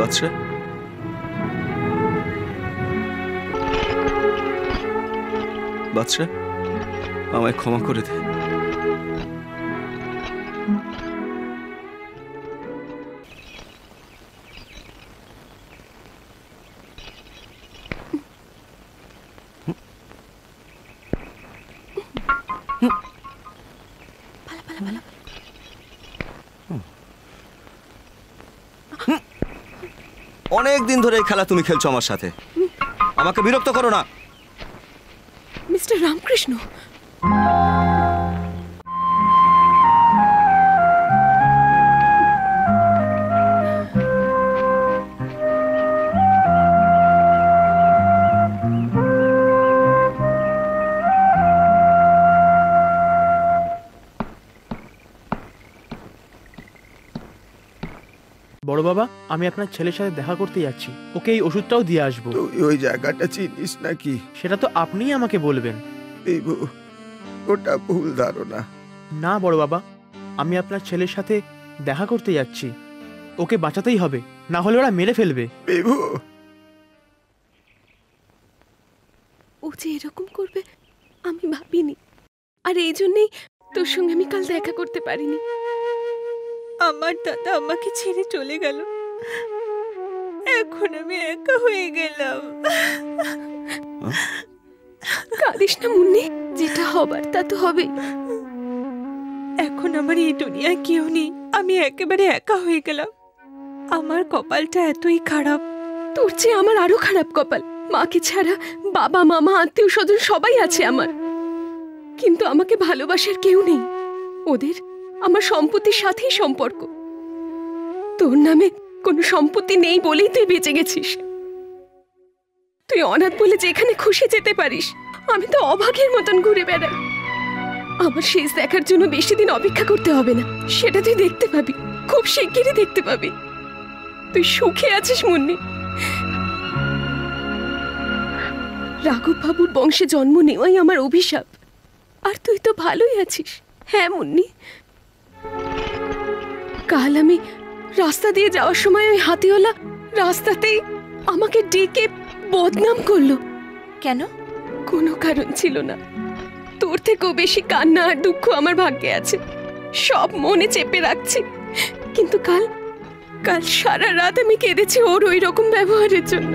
বাদশা, বাদশা, আমায় ক্ষমা করে দে। অনেক দিন ধরে এই খেলা তুমি খেলছো আমার সাথে, আমাকে বিরক্ত করো না। মিস্টার রামকৃষ্ণ, বড় বাবা, আমি আপনার ছেলের সাথে দেখা করতে যাচ্ছি, ওকে এই ওষুধটাও দিয়ে আসবো। তুই ওই জায়গাটা চিনিস নাকি? সেটা তো আপনিই আমাকে বলবেন। ওটা ভুল ধারণা। না বড় বাবা, আমি আপনার ছেলের সাথে দেখা করতে যাচ্ছি, ওকে বাঁচাতেই হবে, না হলে ওরা মেরে ফেলবে। বিভু, ও যে এরকম করবে আমি ভাবিনি, আর এই জন্যই তোর সঙ্গে আমি কাল দেখা করতে পারিনি। আমার দাদা আমাকে ছেড়ে চলে গেল, এখন আমি একা হয়ে গেলাম। কাঁদিস না মুন্নি, যেটা হবার তা তো হবে। এখন আমার এই দুনিয়ায় কেউ নেই, আমি একেবারে একা হয়ে গেলাম। আমার কপালটা এতই খারাপ, তোর চেয়ে আমার আরো খারাপ কপাল। মাকে ছাড়া বাবা, মামা, আত্মীয় স্বজন সবাই আছে আমার, কিন্তু আমাকে ভালোবাসার কেউ নেই। ওদের আমার সম্পত্তির সাথেই সম্পর্ক। তোর নামে কোনো সম্পত্তি নেই বলেই তুই বেঁচে গেছিস। তুই অনাথ বলে যেখানে খুশি যেতে পারিস, আমি তো অভাগের মতন ঘুরে বেড়াই। আমার শেষ দেখার জন্য বেশি দিন অপেক্ষা করতে হবে না, সেটা তুই দেখতে পাবি, খুব শিগগিরই দেখতে পাবি। তুই সুখে আছিস মুন্নি। রাঘব বাবুর বংশে জন্ম নেওয়াই আমার অভিশাপ, আর তুই তো ভালোই আছিস। হ্যাঁ মুন্নি, কাল আমি রাস্তা দিয়ে যাওয়ার সময় ওই হাতিওয়ালা রাস্তাতেই আমাকে ডেকে বদনাম করলো। কেন? কোনো কারণ ছিল না। তোর থেকেও বেশি কান্না আর দুঃখ আমার ভাগ্যে আছে, সব মনে চেপে রাখছি। কিন্তু কাল সারা রাত আমি কেঁদেছি ওর ওই রকম ব্যবহারের জন্য।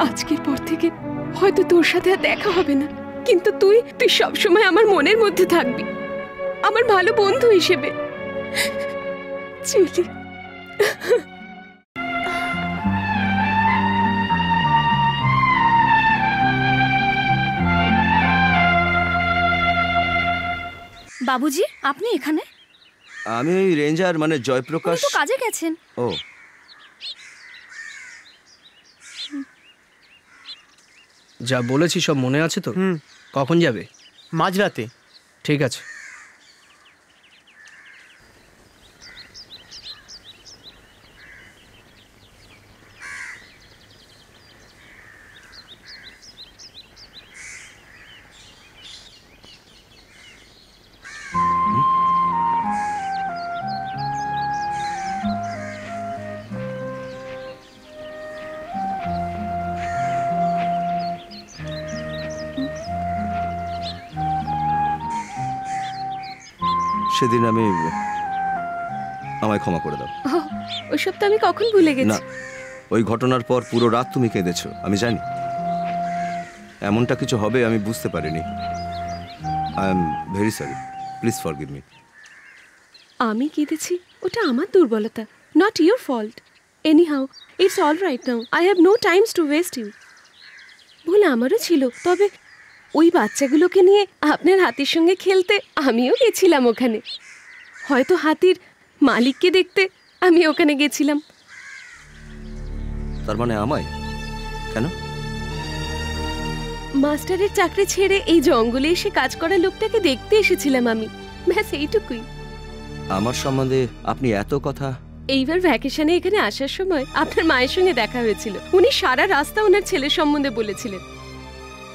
আজকের পর থেকে হয়তো তোর সাথে আর দেখা হবে না, কিন্তু তুই সবসময় আমার মনের মধ্যে থাকবি, আমার ভালো বন্ধু হিসেবে। চলি। বাবুজি, আপনি এখানে? আমি ওই রেঞ্জার মানে জয়প্রকাশ। উনি তো কাজে গেছেন। ও, যা বলেছি সব মনে আছে তো? কখন যাবে? মাঝরাতে। ঠিক আছে। সেদিন আমায় ক্ষমা করে দাও। ওসব তো আমি কখন ভুলে না, গেছি। ওই ঘটনার পর পুরো রাত তুমি কেঁদেছো, আমি জানি। এমনটা কিছু হবে আমি বুঝতে পারিনি। I am very sorry, please forgive me. আমি কেঁদেছি, ওটা আমার দুর্বলতা, not your fault. Anyhow, it's all right now. I have no times to waste you. ভুল আমারও ছিল, তবে ওই বাচ্চাগুলোকে নিয়ে আপনার হাতির সঙ্গে খেলতে আমিও গেছিলাম ওখানে। হয়তো হাতির মালিককে দেখতে আমি ওখানে গেছিলাম। তার মানে আমায়? কেন? মাস্টারের চাকরি ছেড়ে এই জঙ্গলে এসে কাজ করা লোকটাকে দেখতে এসেছিলাম আমি, ব্যাস এইটুকুই। আমার সম্বন্ধে আপনি এত কথা? এইবার ভ্যাকেশনে এখানে আসার সময় আপনার মায়ের সঙ্গে দেখা হয়েছিল। উনি সারা রাস্তা ওনার ছেলের সম্বন্ধে বলেছিলেন,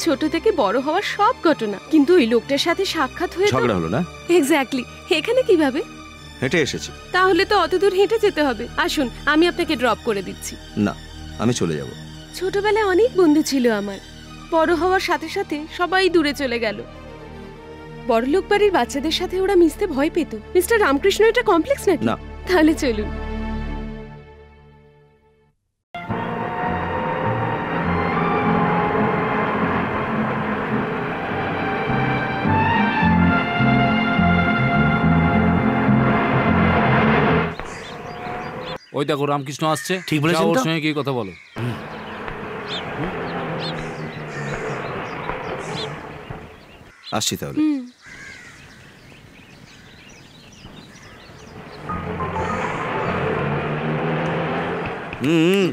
ছোট থেকে বড় হওয়ার সব ঘটনা। কিন্তু ওই লোকটার সাথে সাক্ষাৎ হয়ে ঝগড়া হলো না? এক্স্যাক্টলি। এখানে কিভাবে? হেঁটে এসেছি। তাহলে তো অত দূর হেঁটে যেতে হবে। আসুন, আমি আপনাকে ড্রপ করে দিচ্ছি। না, আমি চলে যাব। ছোটবেলায় অনেক বন্ধু ছিল আমার, বড় হওয়ার সাথে সাথে সবাই দূরে চলে গেল। বড়লোক বাড়ির বাচ্চাদের সাথে ওরা মিশতে ভয় পেত। মিস্টার রামকৃষ্ণ এটা কমপ্লেক্স নাকি? না। তাহলে চলুন। ওই দেখো রামকৃষ্ণ আসছে। ঠিক বলেছেন যাও, ওর তো? সঙ্গে গিয়ে কথা বলো। আসছি তাহলে।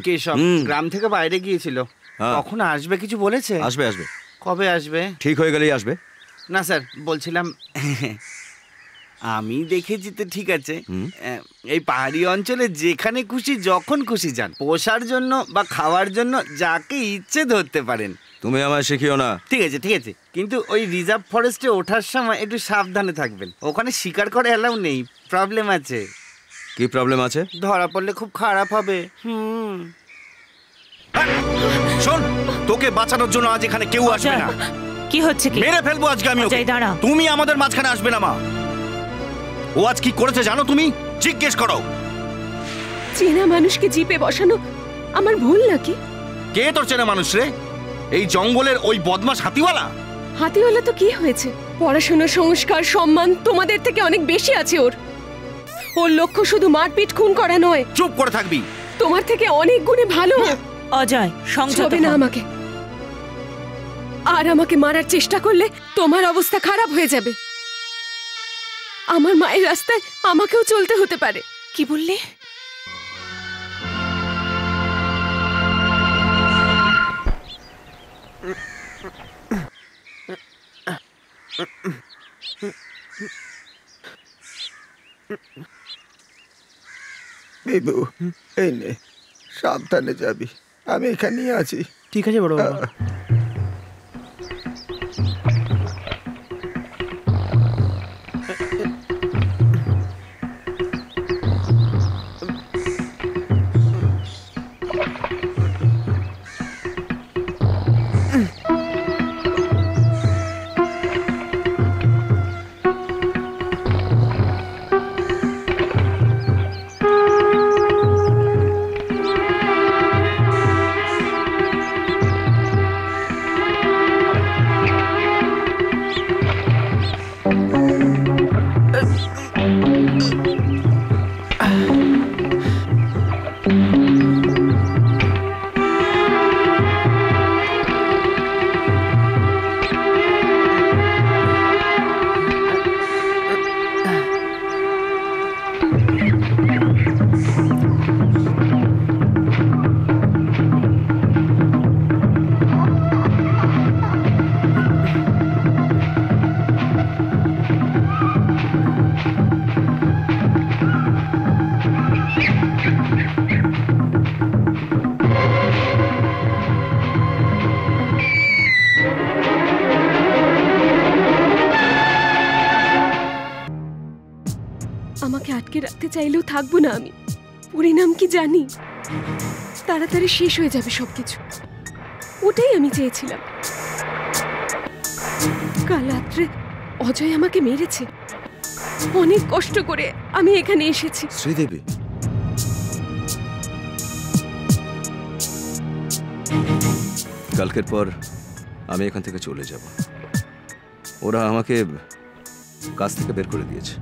কেশব গ্রাম থেকে বাইরে গিয়েছিল, হ্যাঁ। কখন আসবে কিছু বলেছে? আসবে আসবে, কবে আসবে? ঠিক হয়ে গেলেই আসবে। না স্যার, বলছিলাম আমি দেখেছি তো, ঠিক আছে, এই পাহাড়ি অঞ্চলে যেখানে খুশি যখন খুশি যান, পোষার জন্য বা খাওয়ার জন্য যাকে ইচ্ছে ধরতে পারেন। তুমি আমায় শিখিও না। ঠিক আছে ঠিক আছে, কিন্তু ওই রিজার্ভ ফরেস্টে ওঠার সময় একটু সাবধানে থাকবেন। ওখানে শিকার করে অ্যালাউ নেই, প্রবলেম আছে। কি প্রবলেম আছে? ধরা পড়লে খুব খারাপ হবে। শোন, তোকে বাঁচানোর জন্য আজ এখানে কেউ আসবে না। কি হচ্ছে কি? মেরে ফেলবো আজকে আমি ওকে। অজয়, দাঁড়া। তুমি আমাদের মাঝখানে আসবে না মা। ও আজ কি করেছে জানো তুমি? জিজ্ঞেস করো। চেনা মানুষকে জিপে বসানো আমার ভুল নাকি? কে তোর চেনা মানুষ রে? এই জঙ্গলের ওই বদমাশ হাতিওয়ালা? হাতিওয়ালা তো কি হয়েছে? পড়াশোনা, সংস্কার, সম্মান তোমাদের থেকে অনেক বেশি আছে ওর। ওর লক্ষ্য শুধু মারপিট, খুন করা নয়। চুপ করে থাকবি। তোমার থেকে অনেক গুণে ভালো। অজয়, সংযত ছবে না হও। আমাকে। আর আমাকে মারার চেষ্টা করলে তোমার অবস্থা খারাপ হয়ে যাবে। আমার মায়ের রাস্তায় আমাকেও চলতে হতে পারে। কি বললে? বিভু, এই নে, সাবধানে যাবি, আমি এখানেই আছি। ঠিক আছে বড় বাবা। আমাকে আটকে রাখতে চাইলেও থাকবো না আমি। পরিণাম কি জানি? তাড়াতাড়ি শেষ হয়ে যাবে সবকিছু। ওটাই আমি চেয়েছিলাম। কাল রাত্রে অজয় আমাকে মেরেছে। অনেক কষ্ট করে আমি এখানে এসেছি। শ্রীদেবী, কালকের পর আমি এখান থেকে চলে যাব। ওরা আমাকে কাজ থেকে বের করে দিয়েছে।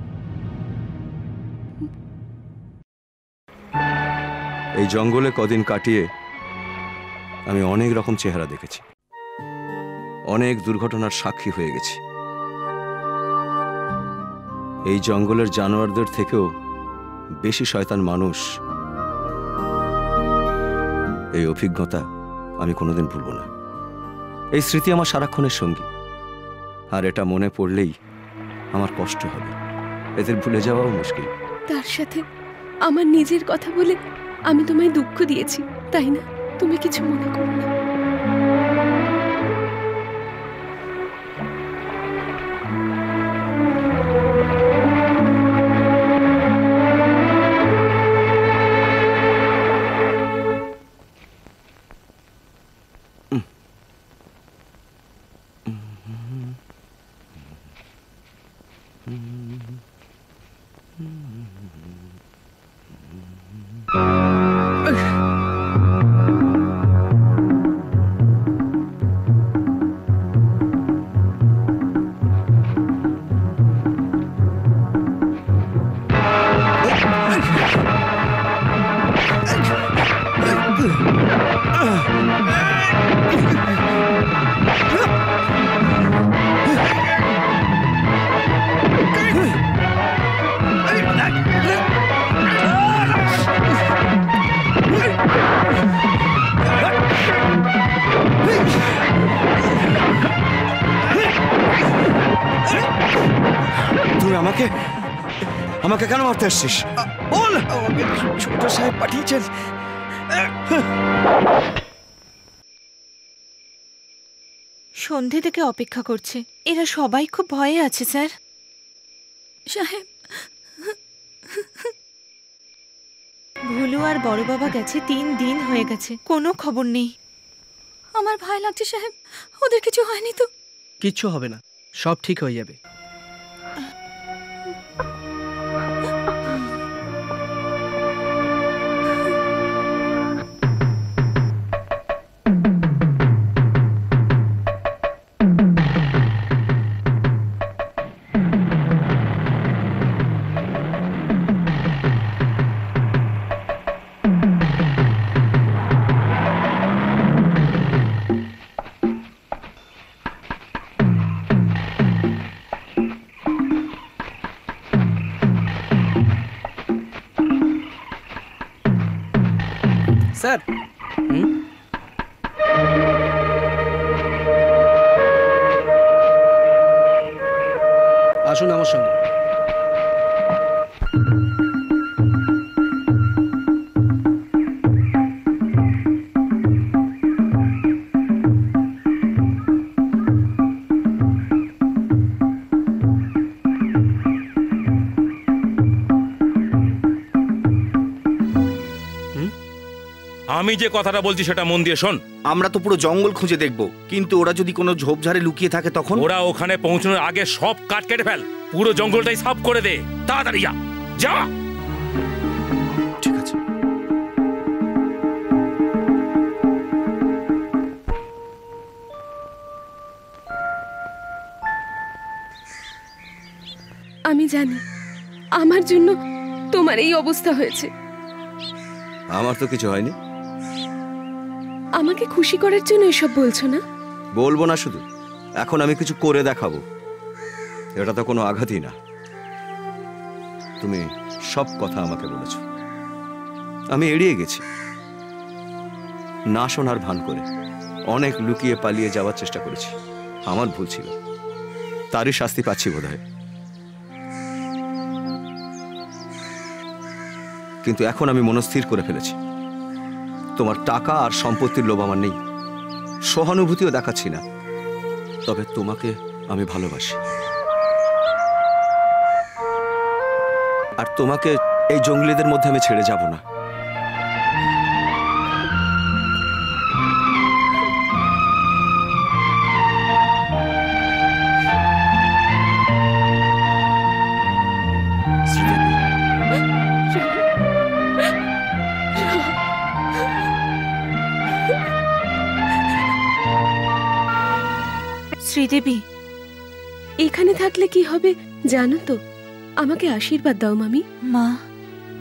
এই জঙ্গলে কদিন কাটিয়ে আমি অনেক রকম চেহারা দেখেছি, অনেক দুর্ঘটনার সাক্ষী হয়ে গেছি। এই জঙ্গলের জানোয়ারদের থেকেও বেশি শয়তান মানুষ। এই অভিজ্ঞতা আমি কোনোদিন ভুলব না। এই স্মৃতি আমার সারাক্ষণের সঙ্গী, আর এটা মনে পড়লেই আমার কষ্ট হবে। এদের ভুলে যাওয়াও মুশকিল। তার সাথে আমার নিজের কথা বলে আমি তোমায় দুঃখ দিয়েছি, তাই না? তুমি কিছু মনে করো না। আমাকে কেন মারতে আসছিস? বল। আমাকে ছোট সাহেব পাঠিয়েছেন। সন্ধে থেকে অপেক্ষা করছে, এরা সবাই খুব ভয়ে আছে স্যার। সাহেব, ভুলু আর বড় বাবা গেছে 3 দিন হয়ে গেছে, কোনো খবর নেই। আমার ভয় লাগছে সাহেব, ওদের কিছু হয়নি তো? কিচ্ছু হবে না, সব ঠিক হয়ে যাবে। স্যার, আসুন আমার সঙ্গে। আমি যে কথাটা বলছি সেটা মন দিয়ে শোন। আমরা তো পুরো জঙ্গল খুঁজে দেখব, কিন্তু ওরা যদি কোনো ঝোপঝাড়ে লুকিয়ে থাকে তখন? ওরা ওখানে পৌঁছানোর আগে সব কাঠ কেটে ফেল, পুরো জঙ্গলটাই সাফ করে দে। তাড়াতাড়ি যা যা। ঠিক আছে। আমি জানি আমার জন্য তোমার এই অবস্থা হয়েছে। আমার তো কিছু হয়নি। আমাকে খুশি করার জন্য এসব বলছো না? বলবো না, শুধু এখন আমি কিছু করে দেখাবো। এটা তো কোনো আঘাতই না। তুমি সব কথা আমাকে বলেছ, আমি এড়িয়ে গেছি। না শোনার ভান করে অনেক লুকিয়ে পালিয়ে যাওয়ার চেষ্টা করেছি। আমার ভুল ছিল, তারই শাস্তি পাচ্ছি বোধহয়। কিন্তু এখন আমি মনস্থির করে ফেলেছি, তোমার টাকা আর সম্পত্তির লোভ আমার নেই, সহানুভূতিও দেখাচ্ছি না। তবে তোমাকে আমি ভালোবাসি, আর তোমাকে এই জঙ্গলিদের মধ্যে আমি ছেড়ে যাব না। শ্রীদেবী, এখানে থাকলে কি হবে জানো তো? আমাকে আশীর্বাদ দাও মামি। মা।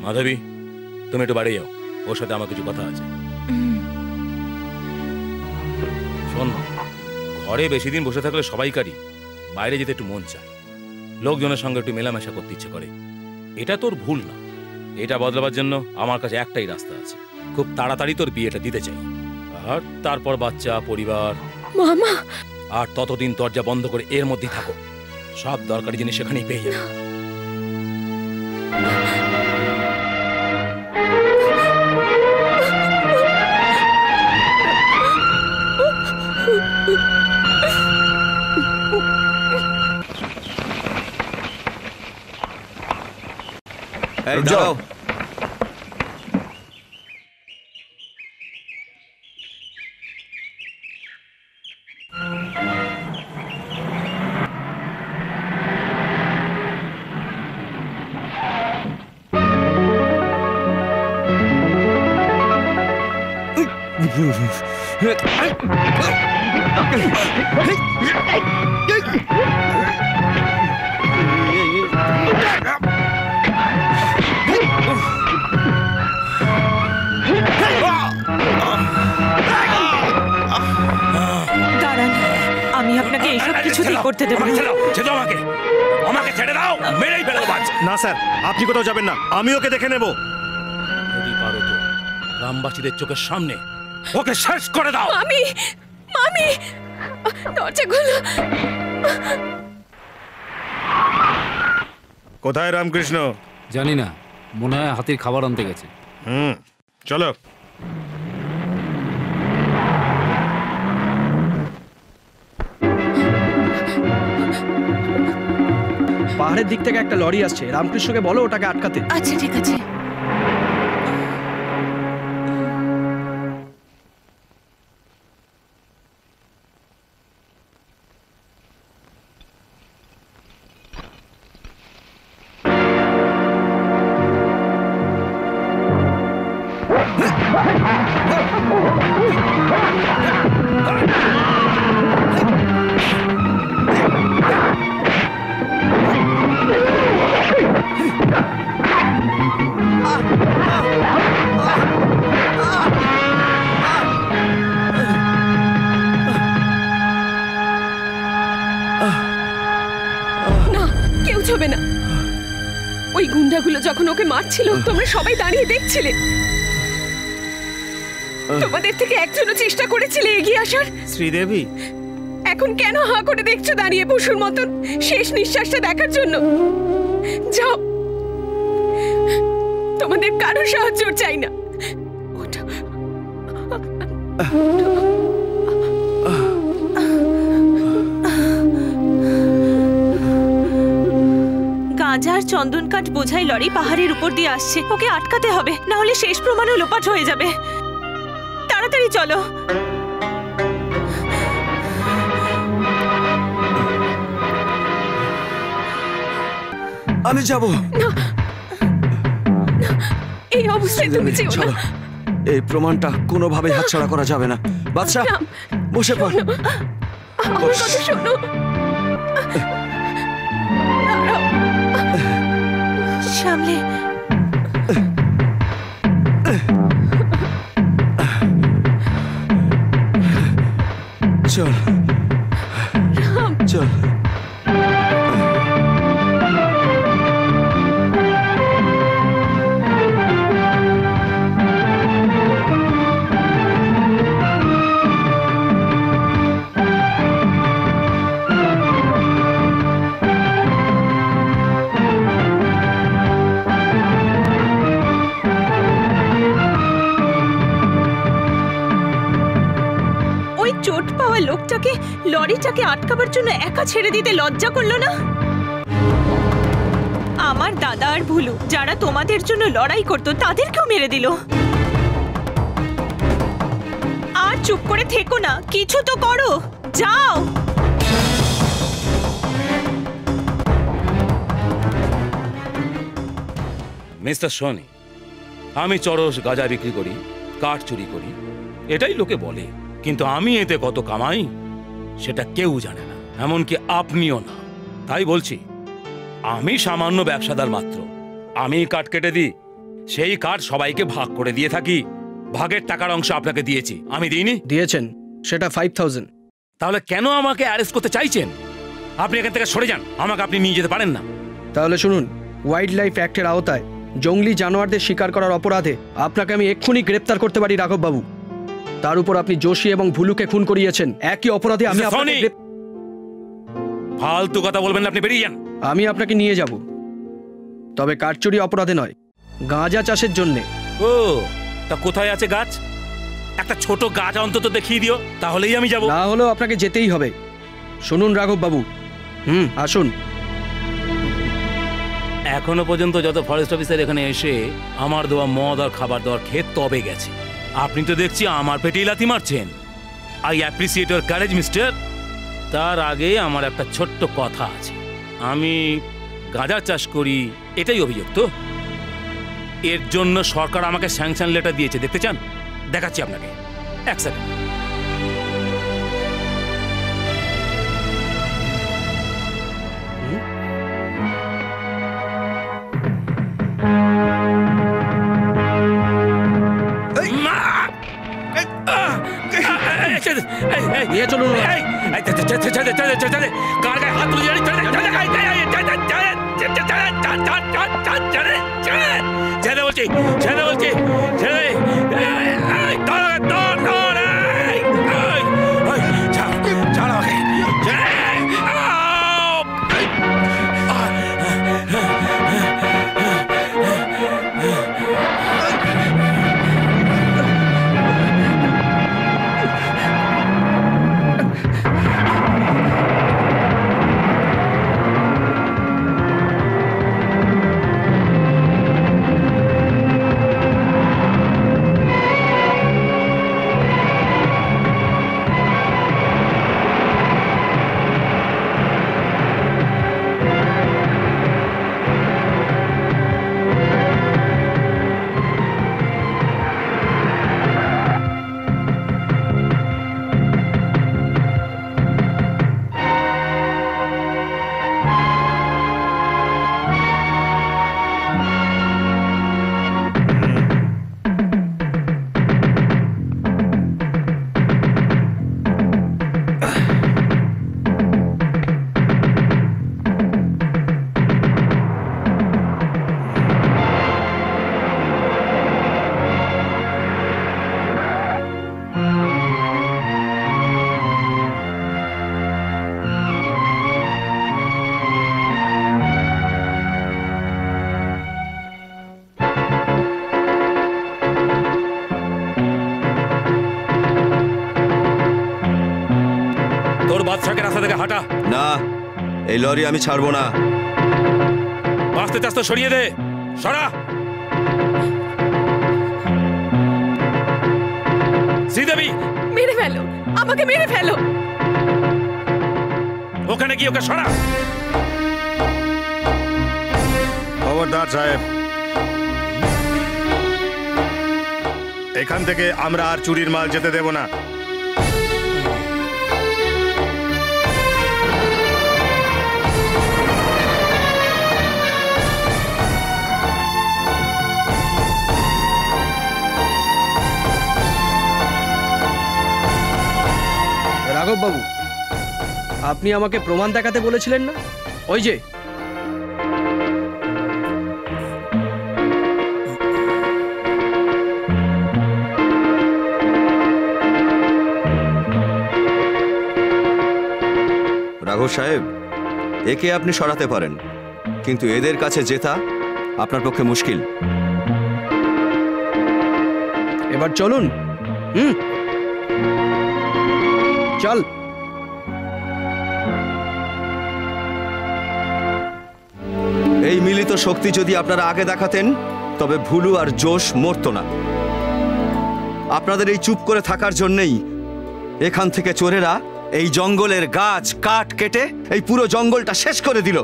মাধবী, তুমি একটু বাড়ি যাও, ওর সাথে আমার কিছু কথা আছে। শোন, ঘরে বেশি দিন বসে থাকলে সবাইকারই বাইরে যেতে একটু মন চায়, লোকজনের সঙ্গে একটু মেলামেশা করতে ইচ্ছে করে। এটা তোর ভুল না। এটা বদলাবার জন্য আমার কাছে একটাই রাস্তা আছে। খুব তাড়াতাড়ি তোর বিয়েটা দিতে চাই, আর তারপর বাচ্চা, পরিবার। মামা, আর ততদিন দরজা বন্ধ করে এর মধ্যেই থাকো, সব দরকারি জিনিস সেখানেই পেয়ে যাবে। যাও। দাঁড়ান, আমি আপনাকে এইসব কিছুতেই করতে দেবো না। আমাকে ছেড়ে দাও, মেরেই ফেলবো বাজ। না স্যার, আপনি কোথাও যাবেন না, আমি ওকে দেখে নেব। যদি পারো তো গ্রামবাসীদের চোখের সামনে ওকে শেষ করে দাও। মামি, মামি, দরজা খোলো। কোথায় রামকৃষ্ণ? জানি না, মনে হয় হাতির খাবার আনতে গেছে। চলো। পাহাড়ের দিক থেকে একটা লরি আসছে, রামকৃষ্ণকে বলো ওটাকে আটকাতে। আচ্ছা ঠিক আছে। ছবে না। ওই গুন্ডাগুলো যখন ওকে মারছিল তোমরা সবাই দাঁড়িয়ে দেখছিলে। তোমাদের থেকে একজনও চেষ্টা করেছিলে এগিয়ে আসার? শ্রীদেবী, এখন কেন হাঁ করে দেখছো দাঁড়িয়ে পশুর মতন শেষ নিঃশ্বাসটা দেখার জন্য? যাও, তোমাদের কারো সাহায্য চাই না। গাঁজা আর চন্দন কাঠ বোঝাই লরি পাহাড়ের উপর দিয়ে আসছে, ওকে আটকাতে হবে, না হলে শেষ প্রমাণও লোপাট হয়ে যাবে। তাড়াতাড়ি চলো। আমি যাব। এই অবস্থায় তুমি যেও না। এই প্রমাণটা কোনোভাবে হাতছাড়া করা যাবে না। বাদশা, বসে পড়। আমার কথা শোনো। সামলে। চল চল। লোকটাকে লরিটাকে আটকাবার জন্য একা ছেড়ে দিতে লজ্জা করলো না? আমার দাদা আর ভুলু যারা তোমাদের জন্য লড়াই করতো তাদেরকেও মেরে দিল। আর চুপ করে থেকো না, কিছু তো করো, যাও। মিস্টার সোনি, আমি চরস গাঁজা বিক্রি করি, কাঠ চুরি করি, এটাই লোকে বলে, কিন্তু আমি এতে কত কামাই সেটা কেউ জানে না, এমনকি আপনিও না। তাই বলছি, আমি সামান্য ব্যবসাদার মাত্র। আমি কাঠ কেটে দিই, সেই কাঠ সবাইকে ভাগ করে দিয়ে থাকি। ভাগের টাকার অংশ আপনাকে দিয়েছি, আমি দিইনি? দিয়েছেন, সেটা 5000। তাহলে কেন আমাকে অ্যারেস্ট করতে চাইছেন? আপনি এখান থেকে সরে যান, আমাকে আপনি নিয়ে যেতে পারেন না। তাহলে শুনুন, ওয়াইল্ড লাইফ অ্যাক্টের আওতায় জঙ্গলি জানোয়ারদের শিকার করার অপরাধে আপনাকে আমি এক্ষুনি গ্রেপ্তার করতে পারি রাঘব বাবু। তার উপর আপনি যোশী এবং ভুলুকে খুন করিয়েছেন, একই অপরাধে আমি আপনাকে ফালতু কথা বলবেন না, আপনি বেরিয়ে যান। আমি আপনাকে নিয়ে যাব, তবে কাঠ চুরি অপরাধে নয়, গাঁজা চাষের জন্য। ও, তা কোথায় আছে গাছ? একটা ছোট গাছ অন্তত দেখিয়ে দিও, তাহলেই আমি যাব। না হলেও আপনাকে যেতেই হবে। শুনুন রাঘব বাবু, আসুন। এখনো পর্যন্ত যত ফরেস্ট অফিসার এখানে এসে আমার দেওয়া মদ আর খাবার দাবার খেয়ে তবে গেছে, আপনি তো দেখছি আমার পেটেই লাথি মারছেন। I appreciate your courage mister. তার আগে আমার একটা ছোট্ট কথা আছে। আমি গাঁজা চাষ করি, এটাই অভিযোগ তো? এর জন্য সরকার আমাকে স্যাংশন লেটার দিয়েছে, দেখতে চান? দেখাচ্ছি আপনাকে। এক সেকেন্ড। নিয়ে চলুন। কার গায়ে হাত তুলে ছেড়ে বলছি, ছেড়ে বলছি, ছেড়ে। না, এই লরি আমি ছাড়বো না। আস্তে আস্তে সরিয়ে দে, সরা। শ্রীদেবী, মেরে ফেলো, আমাকে মেরে ফেলো। ওখানে গিয়ে ওকে সরা। খবরদার সাহেব, এখান থেকে আমরা আর চুরির মাল যেতে দেব না। রাঘব বাবু, আপনি আমাকে প্রমাণ দেখাতে বলেছিলেন না? ওই যে রাঘব সাহেব, একে আপনি সরাতে পারেন, কিন্তু এদের কাছে জেতা আপনার পক্ষে মুশকিল। এবার চলুন। চল। এই মিলিত শক্তি যদি আপনারা আগে দেখাতেন, তবে ভুলু আর জোশ মরতো না। আপনাদের এই চুপ করে থাকার জন্যই এখান থেকে চোরেরা এই জঙ্গলের গাছ কাঠ কেটে এই পুরো জঙ্গলটা শেষ করে দিল।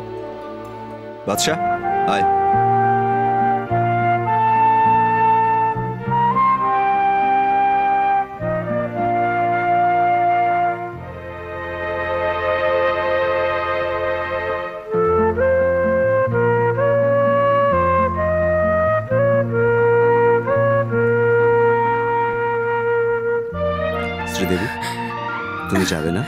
বাদশা, আয়। শ্রীদেবী, তুমি যাবে না?